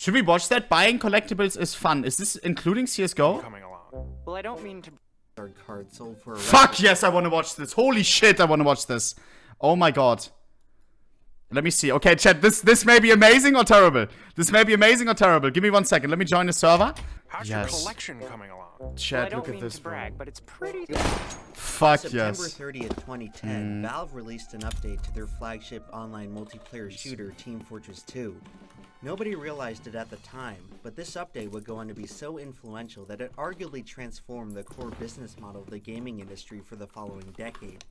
Should we watch that? Buying collectibles is fun. Is this including CSGO? Coming along. Well, I don't mean to. Card sold for Fuck yes, I want to watch this. Holy shit, I want to watch this. Oh my god. Let me see. Okay, chat, this may be amazing or terrible. This may be amazing or terrible. Give me 1 second. Let me join the server. How's your collection coming along? Chat, well, look at this. Brag, but it's pretty. Fuck September yes. 30th, 2010, Valve released an update to their flagship online multiplayer shooter, Team Fortress 2. Nobody realized it at the time, but this update would go on to be so influential that it arguably transformed the core business model of the gaming industry for the following decade.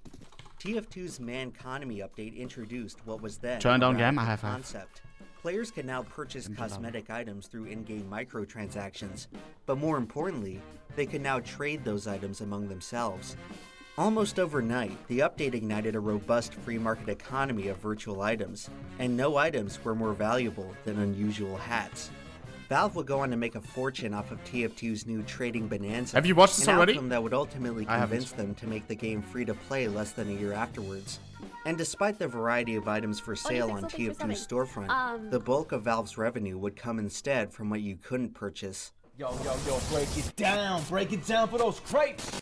TF2's Man Economy update introduced what was then Turn down a game, radical concept. Players can now purchase cosmetic items through in-game microtransactions, but more importantly, they can now trade those items among themselves. Almost overnight, the update ignited a robust free market economy of virtual items, and no items were more valuable than unusual hats. Valve would go on to make a fortune off of TF2's new trading bonanza. Have you watched this already? An outcome that would ultimately convince them to make the game free to play less than a year afterwards. And despite the variety of items for sale on TF2's storefront, the bulk of Valve's revenue would come instead from what you couldn't purchase. Yo, break it down for those crates!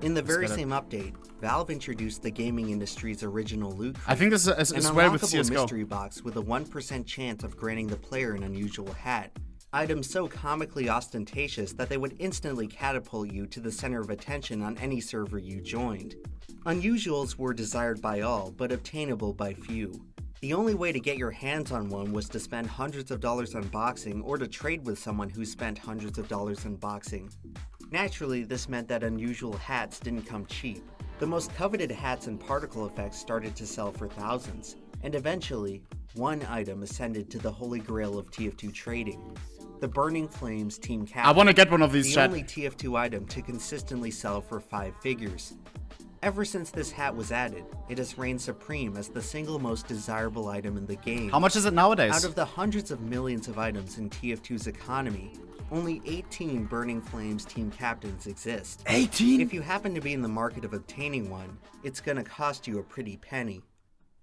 In the very same update, Valve introduced the gaming industry's original loot crate, I think this is an well with unlockable CSGO. mystery box with a 1% chance of granting the player an unusual hat. Items so comically ostentatious that they would instantly catapult you to the center of attention on any server you joined. Unusuals were desired by all, but obtainable by few. The only way to get your hands on one was to spend hundreds of dollars on boxing or to trade with someone who spent hundreds of dollars on boxing. Naturally, this meant that unusual hats didn't come cheap. The most coveted hats and particle effects started to sell for thousands, and eventually, one item ascended to the holy grail of TF2 trading. The Burning Flames Team Captain. I want to get one of these, the chat. only TF2 item to consistently sell for 5 figures. Ever since this hat was added, it has reigned supreme as the single most desirable item in the game. How much is it nowadays? Out of the hundreds of millions of items in TF2's economy, only 18 Burning Flames Team Captains exist. 18? If you happen to be in the market of obtaining one, it's gonna cost you a pretty penny.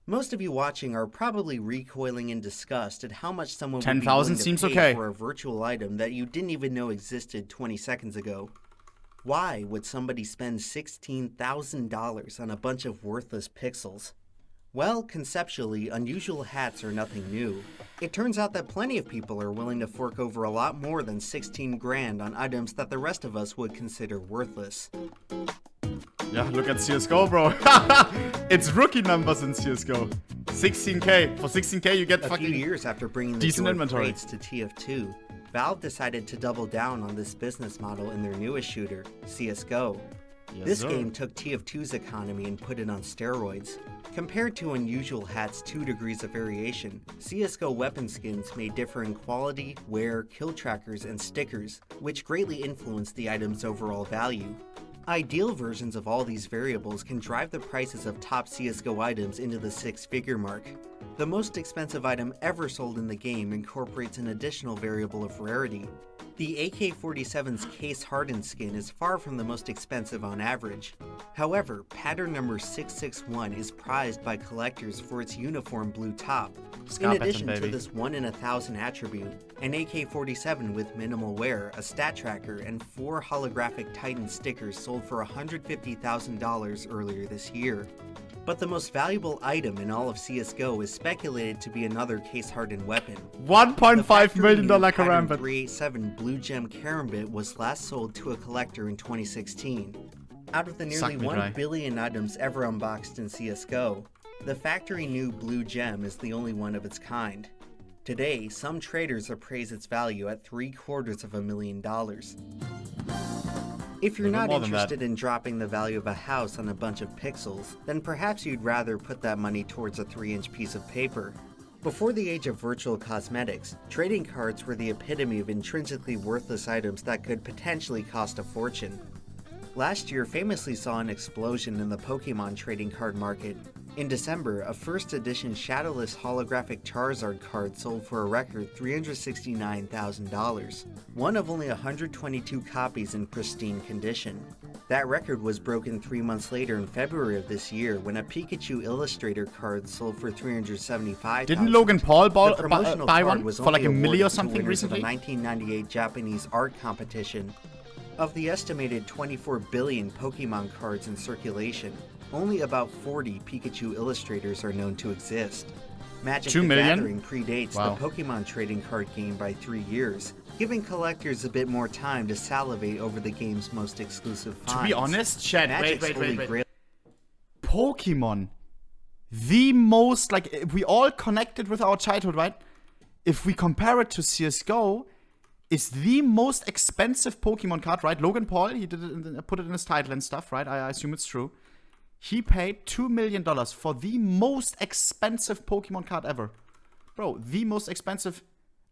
Most of you watching are probably recoiling in disgust at how much someone would be 10,000 willing to seems pay okay. for a virtual item that you didn't even know existed 20 seconds ago. Why would somebody spend $16,000 on a bunch of worthless pixels? Well, conceptually, unusual hats are nothing new. It turns out that plenty of people are willing to fork over a lot more than 16 grand on items that the rest of us would consider worthless. Yeah, look at CSGO, bro. It's rookie numbers in CSGO. 16k. For 16k, you get A fucking few years after bringing the decent Dwarf inventory. crates to TF2, Valve decided to double down on this business model in their newest shooter, CSGO. Yes, This sir. game took TF2's economy and put it on steroids. Compared to unusual hats' 2 degrees of variation, CSGO weapon skins may differ in quality, wear, kill trackers, and stickers, which greatly influence the item's overall value. Ideal versions of all these variables can drive the prices of top CSGO items into the 6-figure mark. The most expensive item ever sold in the game incorporates an additional variable of rarity. The AK-47's case-hardened skin is far from the most expensive on average. However, pattern number 661 is prized by collectors for its uniform blue top. In addition to this 1 in 1,000 attribute, an AK-47 with minimal wear, a stat tracker, and 4 holographic Titan stickers sold for $150,000 earlier this year. But the most valuable item in all of CSGO is speculated to be another case-hardened weapon. $1.5 million Pattern karambit. 387 Blue Gem Karambit was last sold to a collector in 2016. Out of the nearly 1 billion items ever unboxed in CSGO, the factory new Blue Gem is the only one of its kind. Today, some traders appraise its value at $750,000. If you're not interested in dropping the value of a house on a bunch of pixels, then perhaps you'd rather put that money towards a 3-inch piece of paper. Before the age of virtual cosmetics, trading cards were the epitome of intrinsically worthless items that could potentially cost a fortune. Last year famously saw an explosion in the Pokemon trading card market. In December, a first edition shadowless holographic Charizard card sold for a record $369,000, one of only 122 copies in pristine condition. That record was broken 3 months later in February of this year when a Pikachu Illustrator card sold for $375,000. Didn't Logan Paul The promotional buy card one was for like only $1 million or awarded to something winners of recently? a 1998 Japanese art competition. Of the estimated 24 billion Pokemon cards in circulation, only about 40 Pikachu illustrators are known to exist. Magic 2 the million? Gathering predates Wow. the Pokemon trading card game by 3 years, giving collectors a bit more time to salivate over the game's most exclusive finds. To be honest, Chad, Magic's Holy wait. Grail Pokemon. The most, like, we all connected with our childhood, right? If we compare it to CSGO, is the most expensive Pokemon card, right? Logan Paul, he did it put it in his title and stuff, right? I assume it's true. He paid $2 million for the most expensive Pokemon card ever. Bro, the most expensive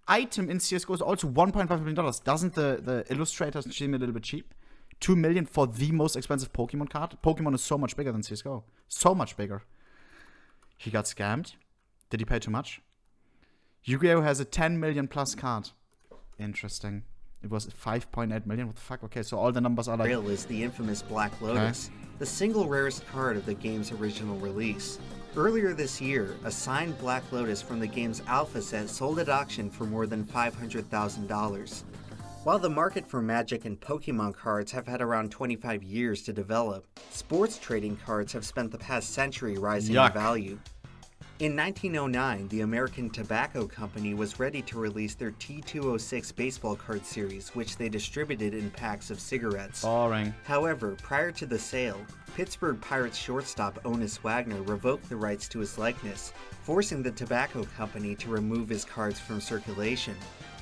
item in CSGO is also $1.5 million. Doesn't the illustrators seem a little bit cheap? 2 million for the most expensive Pokemon card? Pokemon is so much bigger than CSGO. So much bigger. He got scammed. Did he pay too much? Yu-Gi-Oh! Has a 10 million plus card. Interesting. It was 5.8 million. What the fuck? Okay, so all the numbers are like... Grail is the infamous Black Lotus, the single rarest card of the game's original release. Earlier this year, a signed Black Lotus from the game's alpha set sold at auction for more than $500,000. While the market for Magic and Pokemon cards have had around 25 years to develop, sports trading cards have spent the past century rising in value. In 1909, the American Tobacco Company was ready to release their T206 baseball card series, which they distributed in packs of cigarettes. Boring. However, prior to the sale, Pittsburgh Pirates shortstop Honus Wagner revoked the rights to his likeness, forcing the tobacco company to remove his cards from circulation.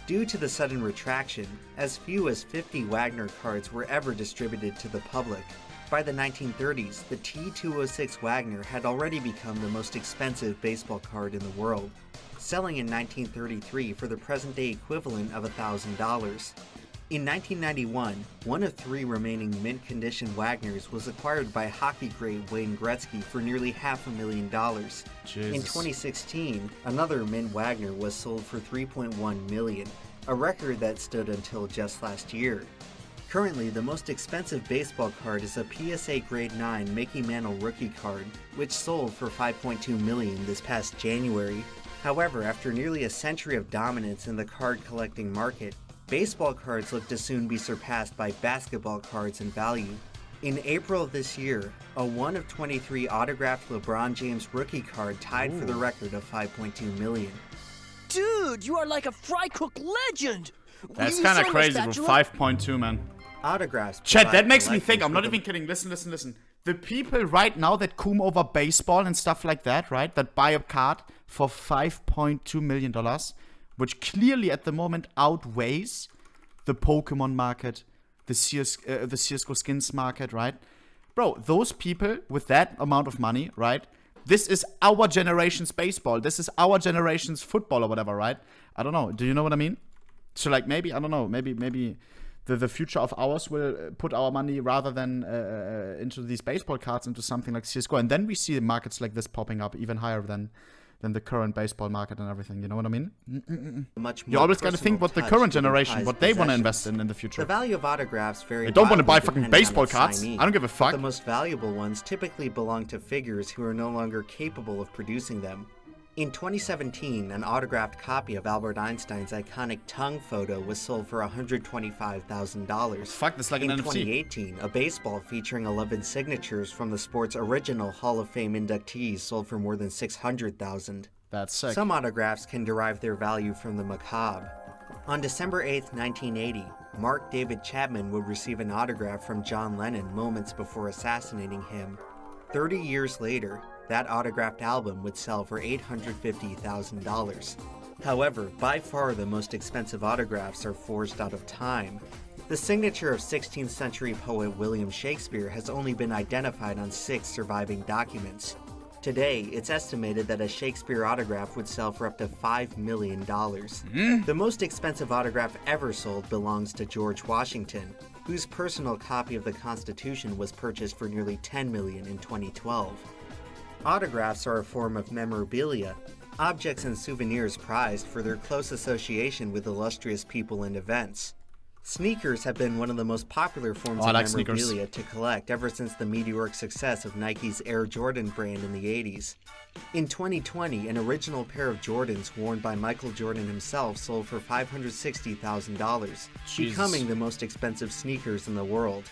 Due to the sudden retraction, as few as 50 Wagner cards were ever distributed to the public. By the 1930s, the T206 Wagner had already become the most expensive baseball card in the world, selling in 1933 for the present-day equivalent of $1,000. In 1991, one of 3 remaining mint-condition Wagners was acquired by hockey great Wayne Gretzky for nearly $500,000. Jesus. In 2016, another mint Wagner was sold for $3.1 million, a record that stood until just last year. Currently, the most expensive baseball card is a PSA Grade 9 Mickey Mantle rookie card, which sold for $5.2 million this past January. However, after nearly a century of dominance in the card collecting market, baseball cards look to soon be surpassed by basketball cards in value. In April of this year, a 1 of 23 autographed LeBron James rookie card tied for the record of $5.2 million. Dude, you are like a fry cook legend! That's kind of crazy, bro. 5.2, man. Autographs. Chat, that makes me collectors think. I'm not with even kidding. Listen. The people right now that come over baseball and stuff like that, right? That buy a card for $5.2 million, which clearly at the moment outweighs the Pokemon market, the CSGO skins market, right? Bro, those people with that amount of money, right? This is our generation's baseball. This is our generation's football or whatever, right? I don't know. Do you know what I mean? So like maybe, I don't know, maybe the future of ours will put our money rather than into these baseball cards into something like CSGO. And then we see markets like this popping up even higher than the current baseball market and everything. You know what I mean? much You more always got to think personal what the touch current to generation, prized what they want to possessions. invest in the future. The value of autographs vary. I don't want to buy wildly fucking depending on baseball its cards. signee, I don't give a but fuck. The most valuable ones typically belong to figures who are no longer capable of producing them. In 2017, an autographed copy of Albert Einstein's iconic tongue photo was sold for $125,000. Fuck, that's like In an NFT. 2018, a baseball featuring 11 signatures from the sport's original Hall of Fame inductees sold for more than $600,000. That's sick. Some autographs can derive their value from the macabre. On December 8, 1980, Mark David Chapman would receive an autograph from John Lennon moments before assassinating him. 30 years later, that autographed album would sell for $850,000. However, by far the most expensive autographs are forged out of time. The signature of 16th century poet William Shakespeare has only been identified on 6 surviving documents. Today, it's estimated that a Shakespeare autograph would sell for up to $5 million. The most expensive autograph ever sold belongs to George Washington, whose personal copy of the Constitution was purchased for nearly $10 million in 2012. Autographs are a form of memorabilia, objects and souvenirs prized for their close association with illustrious people and events. Sneakers have been one of the most popular forms of memorabilia to collect ever since the meteoric success of Nike's Air Jordan brand in the 80s. In 2020, an original pair of Jordans worn by Michael Jordan himself sold for $560,000, becoming the most expensive sneakers in the world.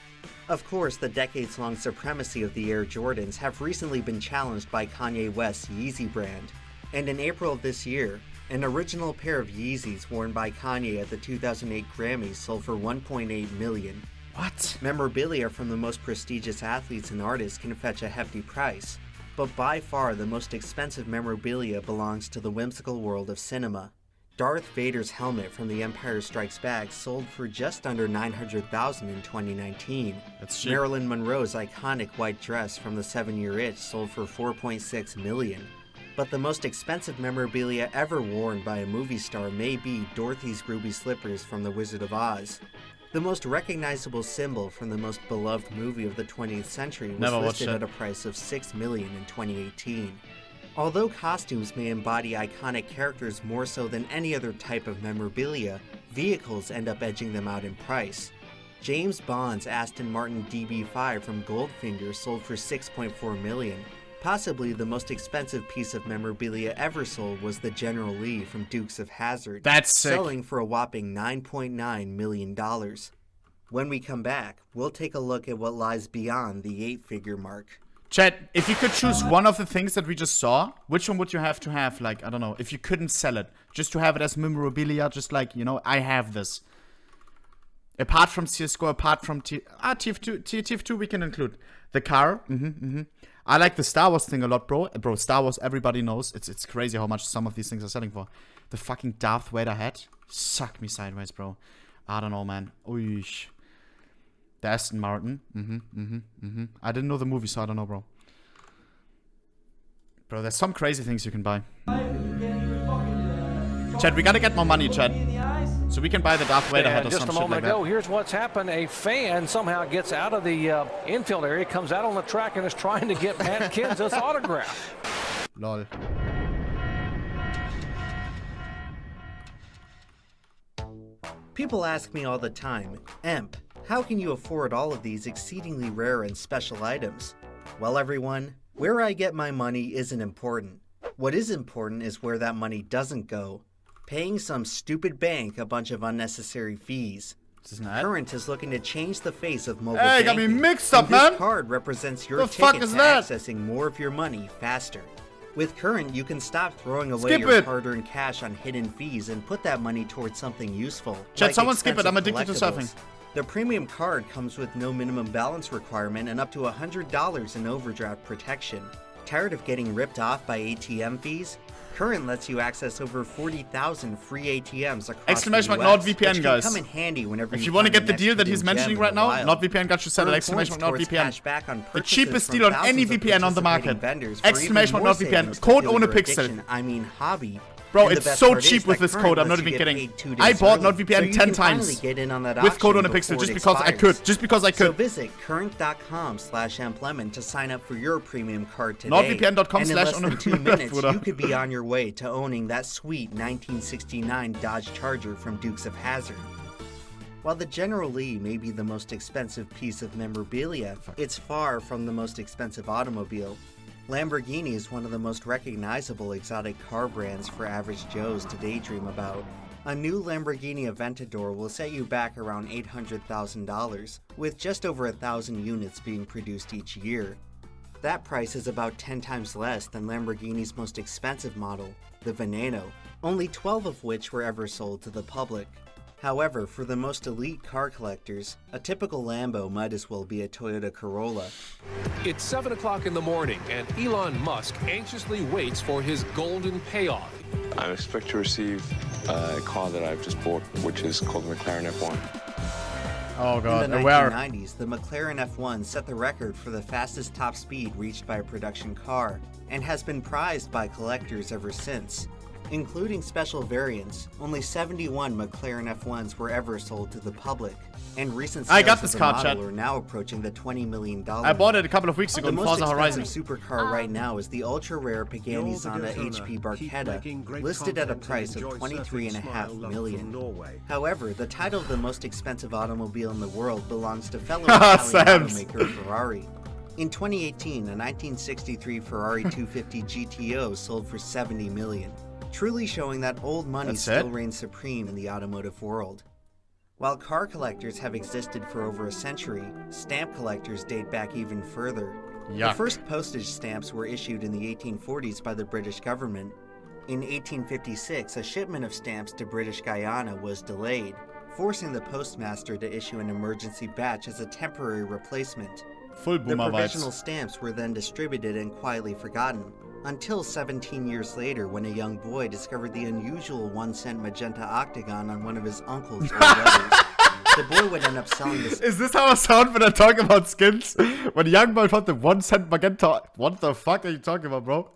Of course, the decades-long supremacy of the Air Jordans have recently been challenged by Kanye West's Yeezy brand, and in April of this year, an original pair of Yeezys worn by Kanye at the 2008 Grammys sold for $1.8 million. What? Memorabilia from the most prestigious athletes and artists can fetch a hefty price, but by far the most expensive memorabilia belongs to the whimsical world of cinema. Darth Vader's helmet from The Empire Strikes Back sold for just under $900,000 in 2019. That's cheap. Marilyn Monroe's iconic white dress from The 7-Year Itch sold for $4.6 million. But the most expensive memorabilia ever worn by a movie star may be Dorothy's ruby slippers from The Wizard of Oz. The most recognizable symbol from the most beloved movie of the 20th century was listed at a price of $6 million in 2018. Although costumes may embody iconic characters more so than any other type of memorabilia, vehicles end up edging them out in price. James Bond's Aston Martin DB5 from Goldfinger sold for $6.4 million. Possibly the most expensive piece of memorabilia ever sold was the General Lee from Dukes of Hazzard, selling for a whopping $9.9 million. When we come back, we'll take a look at what lies beyond the 8-figure mark. Chat, if you could choose one of the things that we just saw, which one would you have to have? Like, I don't know, if you couldn't sell it, just to have it as memorabilia, just like, you know, I have this. Apart from CSGO, apart from TF2 we can include. The car, I like the Star Wars thing a lot, bro. Bro, Star Wars, everybody knows. It's crazy how much some of these things are selling for. The fucking Darth Vader hat sucked me sideways, bro. I don't know, man. Oish. The Aston Martin. I didn't know the movie, so I don't know, bro. Bro, there's some crazy things you can buy. Chad, we gotta get more money, Chad. So we can buy the Darth Vader hat or some shit like that. Just a moment ago, here's what's happened. A fan somehow gets out of the infield area, comes out on the track, and is trying to get Matt Kenseth's autograph. Lol. People ask me all the time, Emp, how can you afford all of these exceedingly rare and special items? Well, everyone, where I get my money isn't important. What is important is where that money doesn't go. Paying some stupid bank a bunch of unnecessary fees. Current is looking to change the face of mobile banking. Got me mixed up, man. This card represents your ticket to accessing more of your money faster. With Current, you can stop throwing away your hard-earned cash on hidden fees and put that money towards something useful. Chat, someone skip it. I'm addicted to surfing. The premium card comes with no minimum balance requirement and up to $100 in overdraft protection. Tired of getting ripped off by ATM fees? Current lets you access over 40,000 free ATMs across the US, NordVPN, guys. Come in handy whenever if you want to get the deal that he's mentioning right now, NordVPN got you set at !NordVPN. The cheapest deal on any VPN on the market. !NordVPN. Code ohnePixel. I mean hobby. Bro, it's so cheap with this code, I'm not even kidding. I bought NordVPN 10 times with code ohnePixel just because I could. So visit current.com/EmpLemon to sign up for your premium card today. NordVPN.com/ohnePixel. And in less than 2 minutes, you could be on your way to owning that sweet 1969 Dodge Charger from Dukes of Hazzard. While the General Lee may be the most expensive piece of memorabilia, it's far from the most expensive automobile. Lamborghini is one of the most recognizable exotic car brands for average Joes to daydream about. A new Lamborghini Aventador will set you back around $800,000, with just over 1,000 units being produced each year. That price is about 10 times less than Lamborghini's most expensive model, the Veneno, only 12 of which were ever sold to the public. However, for the most elite car collectors, a typical Lambo might as well be a Toyota Corolla. It's 7 o'clock in the morning, and Elon Musk anxiously waits for his golden payoff. I expect to receive a car that I've just bought, which is called the McLaren F1. Oh god, in the 1990s, the McLaren F1 set the record for the fastest top speed reached by a production car, and has been prized by collectors ever since. Including special variants, only 71 McLaren F1s were ever sold to the public, and recent sales I got of this the card, model chat. are now approaching the $20 million. I bought it a couple of weeks ago The in most Forza Horizon. expensive supercar right now is the ultra-rare Pagani Zonda HP Barchetta, listed at a price of $23.5 million. However, the title of the most expensive automobile in the world belongs to fellow Italian automaker Ferrari. In 2018, a 1963 Ferrari 250 GTO sold for $70 million, truly showing that old money still reigns supreme in the automotive world. While car collectors have existed for over a century, stamp collectors date back even further. The first postage stamps were issued in the 1840s by the British government. In 1856, a shipment of stamps to British Guyana was delayed, forcing the postmaster to issue an emergency batch as a temporary replacement. Full The boomer provisional vibes. stamps were then distributed and quietly forgotten, until 17 years later when a young boy discovered the unusual 1-cent magenta octagon on one of his uncle's old letters. The boy would end up selling this. Is this how I sound when I talk about skins? When a young boy found the 1-cent magenta. What the fuck are you talking about, bro?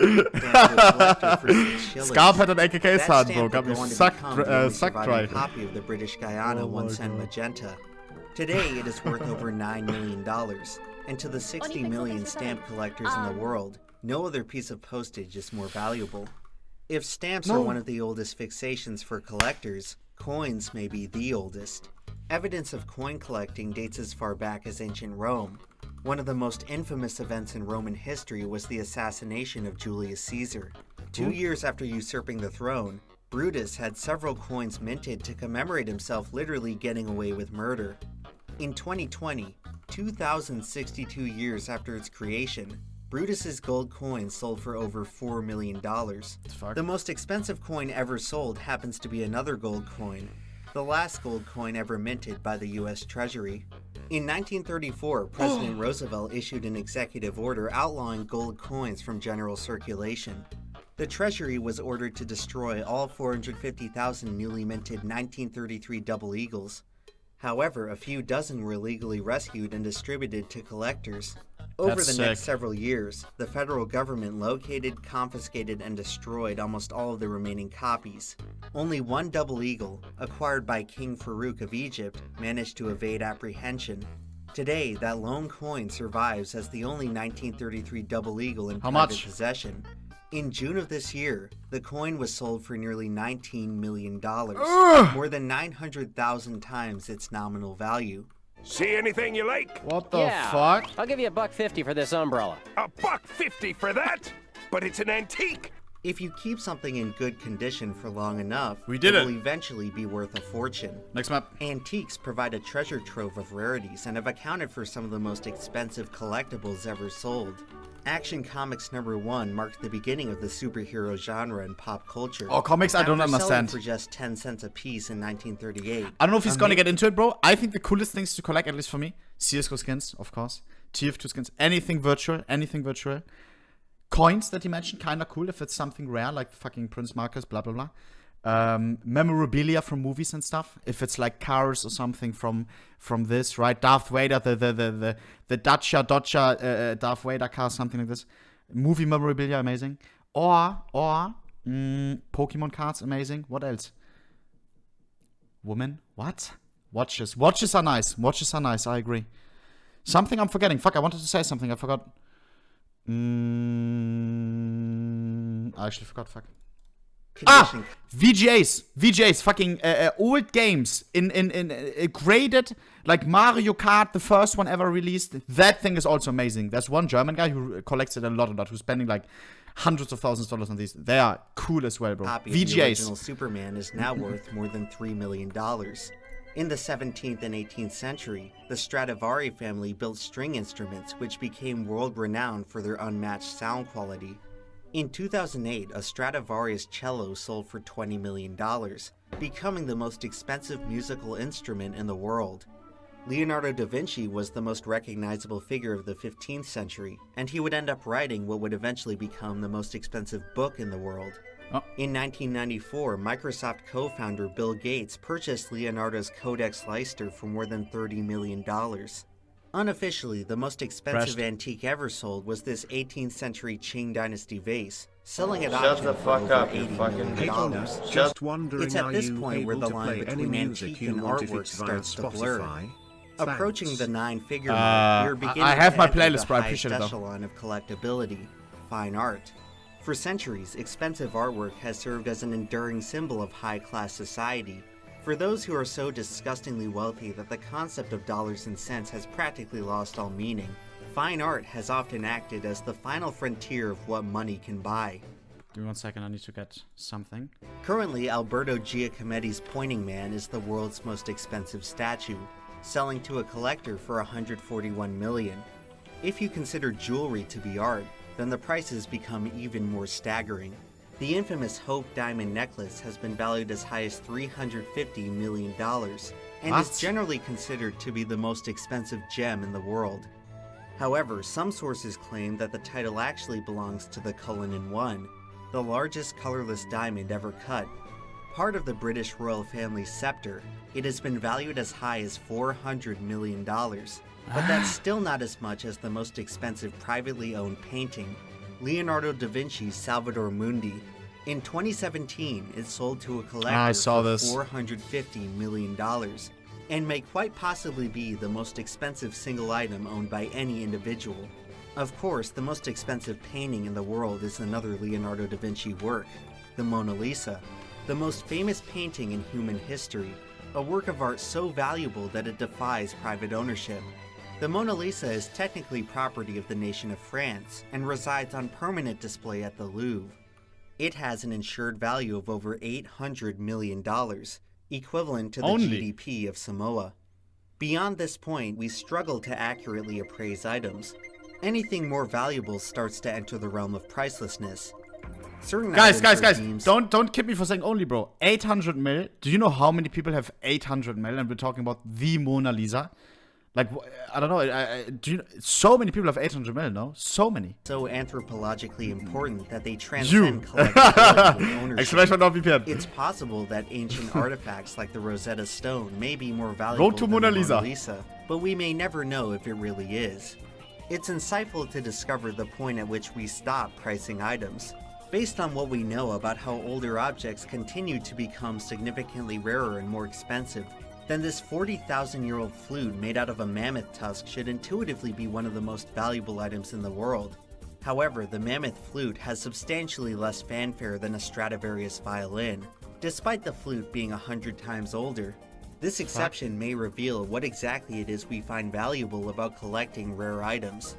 Scarp had an AKK sound, bro. Got me sucked dry. Copy of the British Guyana 1-cent magenta. Today, it is worth over $9 million. And to the 60 million stamp collectors in the world, no other piece of postage is more valuable. If stamps are one of the oldest fixations for collectors, coins may be the oldest. Evidence of coin collecting dates as far back as ancient Rome. One of the most infamous events in Roman history was the assassination of Julius Caesar. 2 years after usurping the throne, Brutus had several coins minted to commemorate himself literally getting away with murder. In 2020, 2,062 years after its creation, Brutus's gold coin sold for over $4 million. The most expensive coin ever sold happens to be another gold coin, the last gold coin ever minted by the US Treasury. In 1934, President Roosevelt issued an executive order outlawing gold coins from general circulation. The Treasury was ordered to destroy all 450,000 newly minted 1933 double eagles. However, a few dozen were legally rescued and distributed to collectors. Over the next several years, the federal government located, confiscated, and destroyed almost all of the remaining copies. Only one double eagle, acquired by King Farouk of Egypt, managed to evade apprehension. Today, that lone coin survives as the only 1933 double eagle in private possession. In June of this year, the coin was sold for nearly $19 million, more than 900,000 times its nominal value. See anything you like? What the fuck? I'll give you $1.50 for this umbrella. $1.50 for that? But it's an antique. If you keep something in good condition for long enough, it will eventually be worth a fortune. Next map. Antiques provide a treasure trove of rarities and have accounted for some of the most expensive collectibles ever sold. Action Comics #1 marked the beginning of the superhero genre in pop culture. Oh, comics, I don't understand. For just 10 cents a piece in 1938. I don't know if he's gonna get into it, bro. I think the coolest things to collect, at least for me, CSGO skins, of course. TF2 skins, anything virtual. Coins that he mentioned, kinda cool if it's something rare, like fucking Prince Marcus, blah, blah, blah. Memorabilia from movies and stuff. If it's like cars or something from this, right? Darth Vader, the Dacia Darth Vader car, something like this. Movie memorabilia, amazing. Or Pokemon cards, amazing. What else? Women? What? Watches. Watches are nice. I agree. Something I'm forgetting. Fuck, I wanted to say something. I forgot. I actually forgot. Fuck. VGAs, fucking old games in graded, like Mario Kart, the first one ever released. That thing is also amazing. There's one German guy who collects it a lot, who's spending like hundreds of thousands of dollars on these. They are cool as well, bro. VGAs. The original Superman is now worth more than $3 million. In the 17th and 18th century, the Stradivari family built string instruments which became world-renowned for their unmatched sound quality. In 2008, a Stradivarius cello sold for $20 million, becoming the most expensive musical instrument in the world. Leonardo da Vinci was the most recognizable figure of the 15th century, and he would end up writing what would eventually become the most expensive book in the world. In 1994, Microsoft co-founder Bill Gates purchased Leonardo's Codex Leicester for more than $30 million. Unofficially, the most expensive Crashed. antique ever sold was this 18th century Qing dynasty vase, selling at Shut auction the for fuck over up, you $80 fucking million. Just wondering, It's at are this you point where able the to line play any between music antique you and want if artwork it's via starts to blur. Spotify? Approaching Thanks. the 9-figure mark, we're beginning I have to my enter playlist, the bro. I highest appreciate it, though. echelon of collectability, fine art. For centuries, expensive artwork has served as an enduring symbol of high-class society. For those who are so disgustingly wealthy that the concept of dollars and cents has practically lost all meaning, fine art has often acted as the final frontier of what money can buy. Give me 1 second, I need to get something. Currently, Alberto Giacometti's Pointing Man is the world's most expensive statue, selling to a collector for $141 million. If you consider jewelry to be art, then the prices become even more staggering. The infamous Hope diamond necklace has been valued as high as $350 million, and What? is generally considered to be the most expensive gem in the world. However, some sources claim that the title actually belongs to the Cullinan 1, the largest colorless diamond ever cut. Part of the British royal family's scepter, it has been valued as high as $400 million. But that's still not as much as the most expensive privately owned painting, Leonardo da Vinci's Salvator Mundi. In 2017, it sold to a collector I saw for this. $450 million, and may quite possibly be the most expensive single item owned by any individual. Of course, the most expensive painting in the world is another Leonardo da Vinci work, the Mona Lisa, the most famous painting in human history, a work of art so valuable that it defies private ownership. The Mona Lisa is technically property of the nation of France and resides on permanent display at the Louvre. It has an insured value of over $800 million, equivalent to the Only. GDP of Samoa. Beyond this point, we struggle to accurately appraise items. Anything more valuable starts to enter the realm of pricelessness. Certain Guys, items are guys, deemed don't kid me for saying only, bro. 800 mil. Do you know how many people have 800 mil? And we're talking about the Mona Lisa. Like, I don't know. Do you know, so many people have 800 mil, no? So many. so anthropologically important that they transcend You. collectability and ownership. Exclamation mark VPN. It's possible that ancient artifacts like the Rosetta Stone may be more valuable to than Mona the Lisa. Mona Lisa, but we may never know if it really is. It's insightful to discover the point at which we stop pricing items. Based on what we know about how older objects continue to become significantly rarer and more expensive, then this 40,000-year-old flute made out of a mammoth tusk should intuitively be one of the most valuable items in the world. However, the mammoth flute has substantially less fanfare than a Stradivarius violin, despite the flute being 100 times older. This exception may reveal what exactly it is we find valuable about collecting rare items.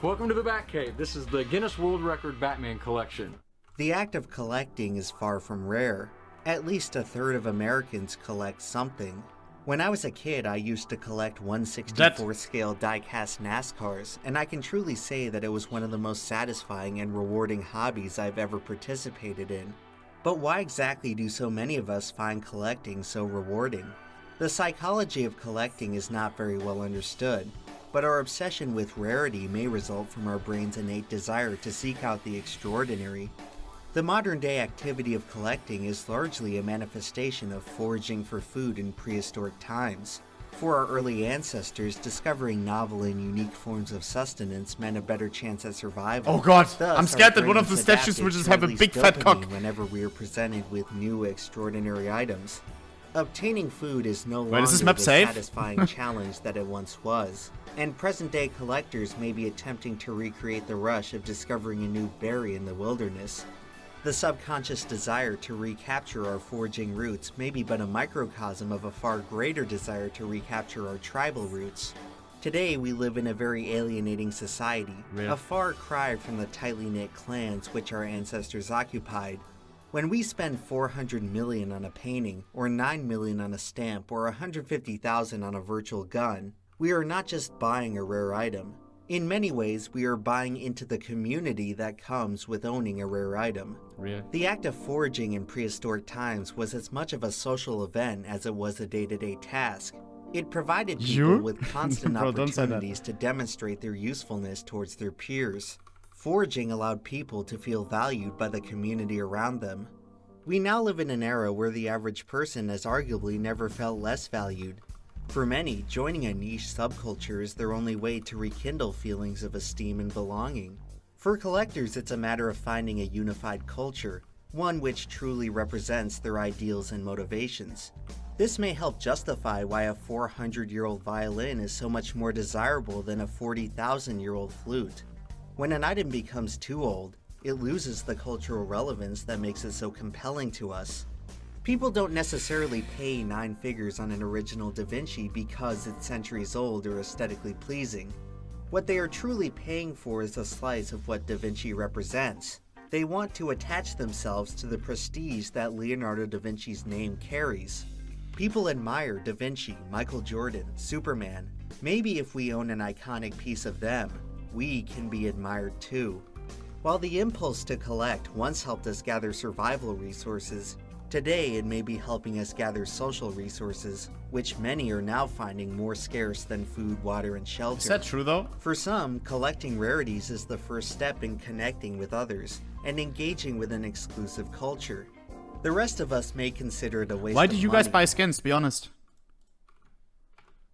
Welcome to the Batcave. This is the Guinness World Record Batman collection. The act of collecting is far from rare. At least a third of Americans collect something. When I was a kid, I used to collect 1/64 scale die-cast NASCARs, and I can truly say that it was one of the most satisfying and rewarding hobbies I've ever participated in. But why exactly do so many of us find collecting so rewarding? The psychology of collecting is not very well understood, but our obsession with rarity may result from our brain's innate desire to seek out the extraordinary. The modern-day activity of collecting is largely a manifestation of foraging for food in prehistoric times. For our early ancestors, discovering novel and unique forms of sustenance meant a better chance at survival. Oh god, Thus, I'm scared our that one of the brains statues adapted will just to have a release big fat cock. dopamine whenever we are presented with new extraordinary items. Obtaining food is no Wait, is this longer map the safe? satisfying challenge that it once was, and present-day collectors may be attempting to recreate the rush of discovering a new berry in the wilderness. The subconscious desire to recapture our foraging roots may be but a microcosm of a far greater desire to recapture our tribal roots. Today, we live in a very alienating society, Real. a far cry from the tightly knit clans which our ancestors occupied. When we spend $400 million on a painting, or $9 million on a stamp, or $150,000 on a virtual gun, we are not just buying a rare item. In many ways, we are buying into the community that comes with owning a rare item. Real. The act of foraging in prehistoric times was as much of a social event as it was a day-to-day task. It provided people You? with constant Bro, don't say that. opportunities to demonstrate their usefulness towards their peers. Foraging allowed people to feel valued by the community around them. We now live in an era where the average person has arguably never felt less valued. For many, joining a niche subculture is their only way to rekindle feelings of esteem and belonging. For collectors, it's a matter of finding a unified culture, one which truly represents their ideals and motivations. This may help justify why a 400-year-old violin is so much more desirable than a 40,000-year-old flute. When an item becomes too old, it loses the cultural relevance that makes it so compelling to us. People don't necessarily pay 9 figures on an original Da Vinci because it's centuries old or aesthetically pleasing. What they are truly paying for is a slice of what Da Vinci represents. They want to attach themselves to the prestige that Leonardo da Vinci's name carries. People admire Da Vinci, Michael Jordan, Superman. Maybe if we own an iconic piece of them, we can be admired too. While the impulse to collect once helped us gather survival resources, today it may be helping us gather social resources, which many are now finding more scarce than food, water, and shelter. Is that true though? For some, collecting rarities is the first step in connecting with others and engaging with an exclusive culture. The rest of us may consider it a waste of money. Why did you guys buy skins? Be honest.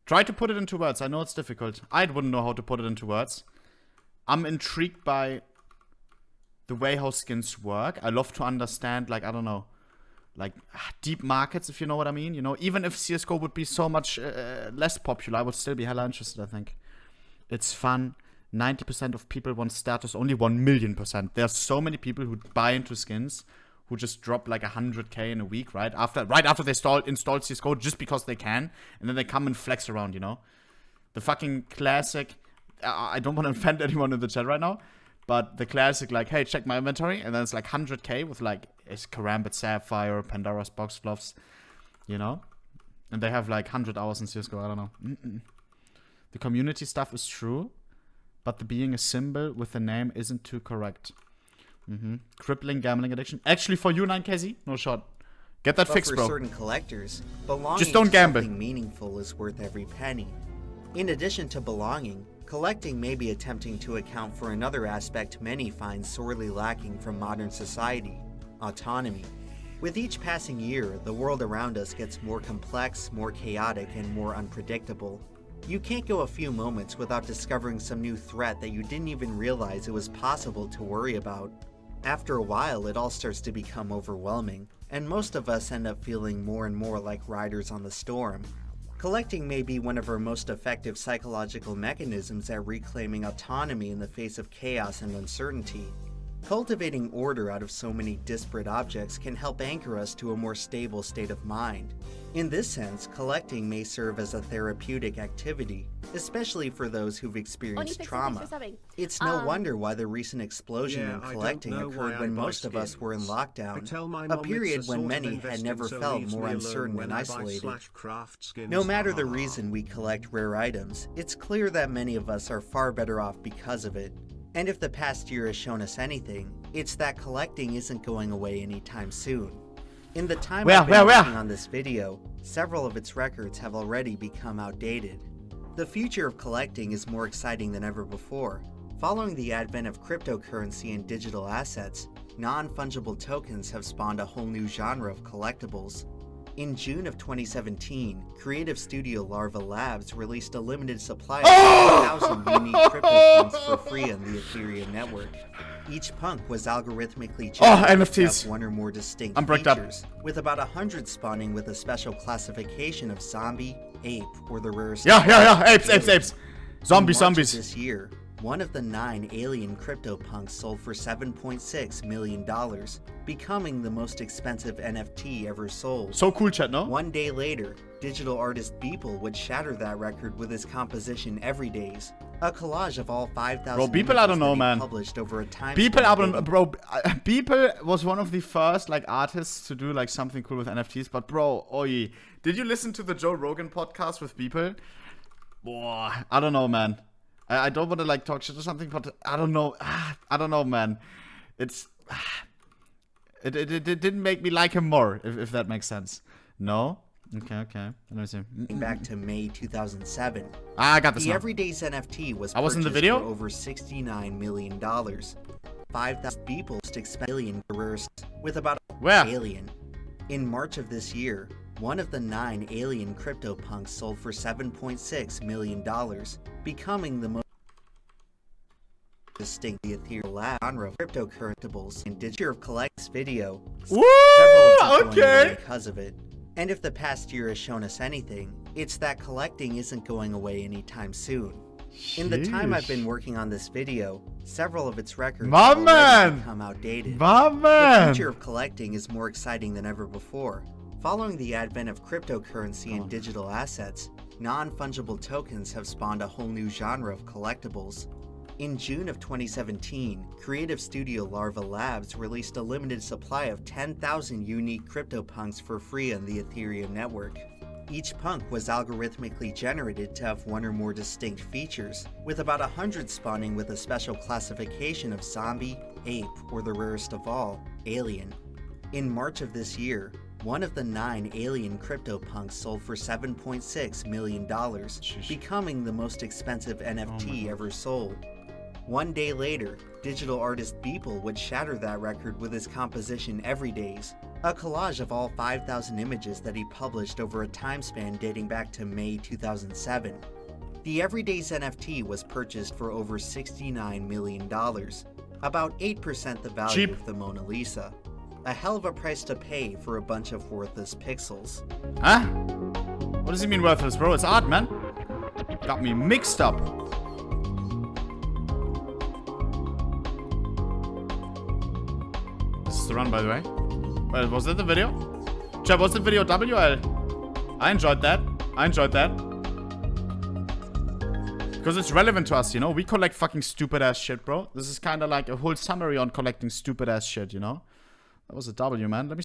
Try to put it into words. I know it's difficult. I wouldn't know how to put it into words. I'm intrigued by the way how skins work. I love to understand, like, I don't know, like deep markets, if you know what I mean. You know, even if CSGO would be so much less popular, I would still be hella interested, I think. It's fun. 90% of people want status, only 1,000,000%. There's so many people who buy into skins who just drop like 100k in a week, right after they install CSGO just because they can, and then they come and flex around, you know. The fucking classic, I don't want to offend anyone in the chat right now, but the classic, like, hey, check my inventory, and then it's like 100k with like Karambit Sapphire, Pandora's Box Gloves, you know? And they have like 100 hours in CSGO, I don't know. The community stuff is true, but the being a symbol with a name isn't too correct. Crippling gambling addiction. Actually, for you, 9KZ, no shot. Get that fixed, bro. For certain collectors, belonging just don't to gamble. something meaningful is worth every penny. In addition to belonging, collecting may be attempting to account for another aspect many find sorely lacking from modern society: autonomy. With each passing year, the world around us gets more complex, more chaotic, and more unpredictable. You can't go a few moments without discovering some new threat that you didn't even realize it was possible to worry about. After a while, it all starts to become overwhelming, and most of us end up feeling more and more like riders on the storm. Collecting may be one of our most effective psychological mechanisms at reclaiming autonomy in the face of chaos and uncertainty. Cultivating order out of so many disparate objects can help anchor us to a more stable state of mind. In this sense, collecting may serve as a therapeutic activity, especially for those who've experienced trauma. It's no wonder why the recent explosion in collecting occurred when most of us were in lockdown, a period when many had never felt more uncertain and isolated. No matter the reason we collect rare items, it's clear that many of us are far better off because of it. And if the past year has shown us anything, it's that collecting isn't going away anytime soon. In the time I've been working on this video, several of its records have already become outdated. The future of collecting is more exciting than ever before. Following the advent of cryptocurrency and digital assets, non-fungible tokens have spawned a whole new genre of collectibles. In June of 2017, creative studio Larva Labs released a limited supply of 1,000 unique CryptoPunks for free on the Ethereum network. Each punk was algorithmically generated to have one or more distinct features, with about 100 spawning with a special classification of zombie, ape, or the rarest. Apes. Zombies. This year, one of the 9 alien CryptoPunks sold for $7.6 million, becoming the most expensive NFT ever sold. So cool, chat, no? One day later, digital artist Beeple would shatter that record with his composition Everydays, a collage of all 5,000 Bro, Beeple, I don't know, man. published over a time. Beeple was one of the first like artists to do like something cool with NFTs. But bro, did you listen to the Joe Rogan podcast with Beeple? Boah, I don't know, man. I don't want to like talk shit or something, but I don't know. I don't know, man. It didn't make me like him more, if that makes sense. No? Okay. Let me see. Back to May 2007. I got this. The Everyday's NFT was in the purchased video for over $69 million. 5,000 people expensive rarest with about Where? alien. In March of this year, one of the 9 alien CryptoPunks sold for $7.6 million, becoming the most distinct the ethereal genre of cryptocurrencies and digital collects video. Woo! Several Okay. because of it. And if the past year has shown us anything, it's that collecting isn't going away anytime soon. In the time I've been working on this video, several of its records have already become outdated. The future of collecting is more exciting than ever before. Following the advent of cryptocurrency and digital assets, non-fungible tokens have spawned a whole new genre of collectibles. In June of 2017, creative studio Larva Labs released a limited supply of 10,000 unique CryptoPunks for free on the Ethereum network. Each punk was algorithmically generated to have one or more distinct features, with about 100 spawning with a special classification of zombie, ape, or the rarest of all, alien. In March of this year, one of the 9 alien CryptoPunks sold for $7.6 million, becoming the most expensive NFT ever sold. One day later, digital artist Beeple would shatter that record with his composition Everydays, a collage of all 5,000 images that he published over a time span dating back to May 2007. The Everydays NFT was purchased for over $69 million, about 8% the value of the Mona Lisa. A hell of a price to pay for a bunch of worthless pixels. Huh? What does he mean worthless, bro? It's art, man. Got me mixed up. This is the run, by the way. Well, was that the video? Chat, was the video WL? I enjoyed that. I enjoyed that. Because it's relevant to us, you know? We collect fucking stupid ass shit, bro. This is kind of like a whole summary on collecting stupid ass shit, you know? That was a W, man. Let me